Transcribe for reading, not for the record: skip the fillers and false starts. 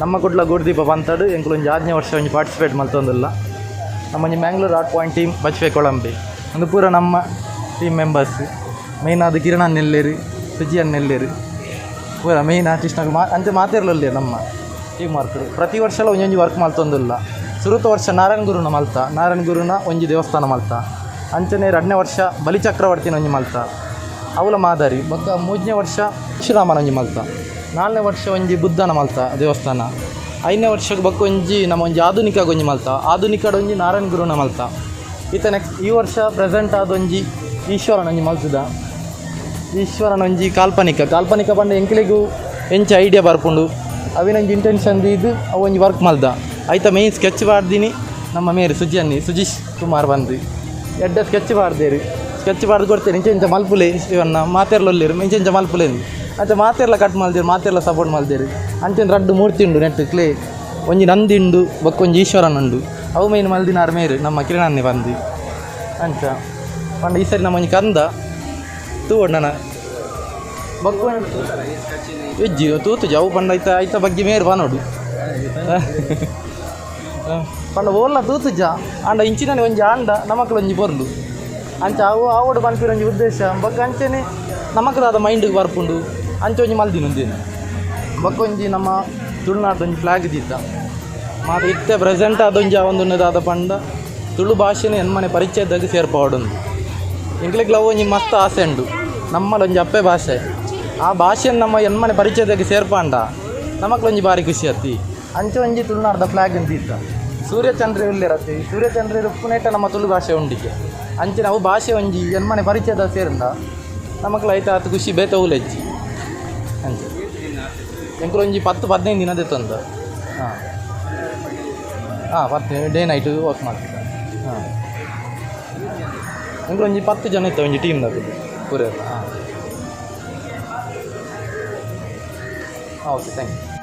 ನಮ್ಮ ಕುಡ್ಲ ಗೂಡುದೀಪ ಪಂಥಡ್ ಎಂಕುಲು ಒಂಜಿ 6ನೇ ವರ್ಷ ಒಂಜಿ ಪಾರ್ಟಿಸಿಪೇಟ್ ಮಲ್ತೊಂದುಲ್ಲ. ನಮ್ಮ ಒಂಜಿ ಮ್ಯಾಂಗ್ಳೂರ್ ಆರ್ಟ್ ಪಾಯಿಂಟ್ ಟೀಮ್ ಬಚ್ವೆ ಕೊಳಂಬೆ ಒಂದು ಪೂರ ನಮ್ಮ ಟೀಮ್ ಮೆಂಬರ್ಸ್. ಮೈನ್ ಅದು ಕಿರಣ್ ನೆಲ್ಲೇರು, ಸುಜಿ ನೆಲ್ಲೇರು, ಪೂರ ಮೈನ್ ಆರ್ಟಿಸ್ಟ್ನಾಗ ಅಂತೆ ಮಾತಿರಲಿಲ್ಲ ನಮ್ಮ ಟೀಮ್ ವರ್ಕರು. ಪ್ರತಿ ವರ್ಷ ಒಂಜೊಂಜಿ ವರ್ಕ್ ಮಲ್ತೊಂದುಲ್ಲ. ಸುರುತ ವರ್ಷ ನಾರಾಯಣ ಗುರುನ ಮಲ್ತ, ನಾರಾಯಣ ಗುರುನ ಒಂಜಿ ದೇವಸ್ಥಾನ ಮಲ್ತ. ಅಂಚನೆ 2ನೇ ವರ್ಷ ಬಲಿಚಕ್ರವರ್ತಿನ ಒಂಜಿ ಮಲ್ತ, ಅವಲ ಮಾದರಿ. ಬೊಕ್ಕ 3ನೇ ವರ್ಷ ಶ್ರೀರಾಮನ ಒಂಜಿ ಮಲ್ತ. 4ನೇ ವರ್ಷ ಒಂಜಿ ಬುದ್ಧನ ಮಲ್ತ ದೇವಸ್ಥಾನ. 5ನೇ ವರ್ಷಕ್ಕೆ ಬೊಕ್ಕ ಒಂಜಿ ನಮ್ಮ ಒಂಜಿ ಆಧುನಿಕ ಒಂಜಿ ಮಲ್ತ, ಆಧುನಿಕದ ಒಂಜಿ ನಾರಾಯಣ ಗುರುನ ಮಲ್ತ. ನೆಕ್ಸ್ಟ್ ಈ ವರ್ಷ ಪ್ರೆಸೆಂಟ್ ಆದೊಂಜಿ ಈಶ್ವರನ ಒಂಜಿ ಮಲ್ತದ. ಈಶ್ವರನ ಒಂಜಿ ಕಾಲ್ಪನಿಕ ಪಂಡ ಎಂಕ್ಲಿಗೂ ಎಂಚ ಐಡಿಯಾ ಬರ್ಪುಂಡು ಅವಿನೊಂಜಿ ಇಂಟೆನ್ಷನ್ ಇದು ಅವು ಒಂಜಿ ವರ್ಕ್ ಮಲ್ದ. ಐತ ಮೇಯ್ನ್ ಸ್ಕೆಚ್ ಪಾಡ್ದಿನಿ ನಮ್ಮ ಮೇರು ಸುಜೀಶ್ ಕುಮಾರ್ ಬಂದು ಎಡ್ಡ ಸ್ಕೆಚ್ ಪಾಡ್ದೇರು. ಸ್ಕೆಚ್ ಪಾಡ್ದು ಕೊಡ್ತೇನೆ ಇಂಚೆಂಚ ಮಲ್ಪುಲೆ ಇವನ್ನ ಮಾತೆರ್ಲೊಲ್ಲೇರು ಇಂಚೆಂಚ ಮಲ್ಪುಲೇನು ಅಂಚೆ ಮಾತೆರ್ಲ ಕಟ್ ಮಲ್ದೇರು, ಮಾತೆರ್ಲ ಸಪೋರ್ಟ್ ಮಲ್ದೇರು. ಅಂಚೆನ್ 2 ಮೂರ್ತಿ ಉಂಡು ನೆಟ್ಟು ಕ್ಲೇ, ಒಂಜಿ ನಂದಿಂಡು ಬೊಕ್ಕ ಒಂಜಿ ಈಶ್ವರನುಂಡು. ಅವು ಮೈನ್ ಮಲ್ದಿನಾರು ಮೇರು ನಮ್ಮ ಕಿರಣನ್ನೇ ಬಂದು ಅಂಚ ಪಂಡ. ಈ ಸರಿ ನಮ್ಮ ಒಂಜಿ ಕಂದ ತೂವಣ್ಣನ ಬೊಕ್ಕ ಇಜ್ಜಿ ತೂತುಜಿ ಅವು ಪಂಡ ಐತ ಬಗ್ಗೆ ಮೇರು ಬನೋಡು ಪಂಡ ಓಲ್ಲ ತೂತುಜ ಆಂಡ ಇಂಚಿನಲ್ಲಿ ಒಂಜಿ ಆಂಡ ನಮಕ್ಲು ಒಂಜಿ ಬರ್ಲು ಅಂಚ ಅವು ಆವೋಡು ಪನ್ಪಿರ ಒಂಜಿ ಉದ್ದೇಶ ಬೊಕ್ಕ ಅಂಚೆನೆ ನಮಕ್ದಾದ ಮೈಂಡ್ಗೆ ಬರ್ಪುಂಡು ಅಂಚೆ ಒಂಜಿ ಮಲ್ದಿನುಂದೇನು. ಬೊಕ್ಕ ಒಂಜಿ ನಮ್ಮ ತುಳುನಾಡು ಒಂಜಿ ಫ್ಲಾಗ್ ದಿತ್ತ ಮಾತು ಇತ್ತೆ ಪ್ರೆಸೆಂಟ್ ಅದೊಂಜಿ ಅವೊಂದುನ್ನದಾದ ಪಂಡ ತುಳು ಭಾಷೆನ ಎನ್ಮನೆ ಪರಿಚಯದಾಗ ಸೇರ್ಪಾಡುಂದು. ಇಂಗ್ಲಿಗೆ ಲವ್ ಒಂಜಿ ಮಸ್ತ್ ಆಸೆ ಉಂಡು ನಮ್ಮಲ್ಲೊಂಜಿ ಅಪ್ಪೆ ಭಾಷೆ. ಆ ಭಾಷೆಯನ್ನು ನಮ್ಮ ಎನ್ಮನೆ ಪರಿಚಯದಾಗ ಸೇರ್ಪಾಂಡ ನಮಕ್ಲೊಂಜಿ ಭಾರಿ ಖುಷಿ ಆತಿ. ಅಂಚೆ ಒಂಜಿ ತುಳುನಾಡ್ದ ಫ್ಲಾಗ್ ಅಂತಿತ್ತ ಸೂರ್ಯಚಂದ್ರ ಇಲ್ಲಿರತ್ತೆ. ಸೂರ್ಯಚಂದ್ರ ಉಪ್ಪುನೇಟ ನಮ್ಮ ತುಳು ಭಾಷೆ ಉಂಡಿಗೆ ಅಂಚೆ ನಾವು ಭಾಷೆ ಒಂಜಿ ಎನ್ಮನೆ ಪರಿಚಯದ ಸೇರಿಂದ ನಮಕ್ಲ ಐತ ಆತು ಖುಷಿ ಬೇತವುಲೆಜ್ಜಿ ಅಂಚೆ ಎಂಕುಲು ಒಂಜಿ 10-15 ದಿನದ ತಂದ. ಹಾಂ 10 ಡೇ ನೈಟ್ ವರ್ಕ್ ಮಾಡ್ತಿದ್ದ. ಹಾಂ ಎಂಕುಲು ಒಂಜಿ 10 ಜನ ಇತ್ತು ಒಂಜಿ ಟೀಮ್ದಾಗ ಪೂರ. ಹಾಂ ಓಕೆ ಥ್ಯಾಂಕ್ ಯು.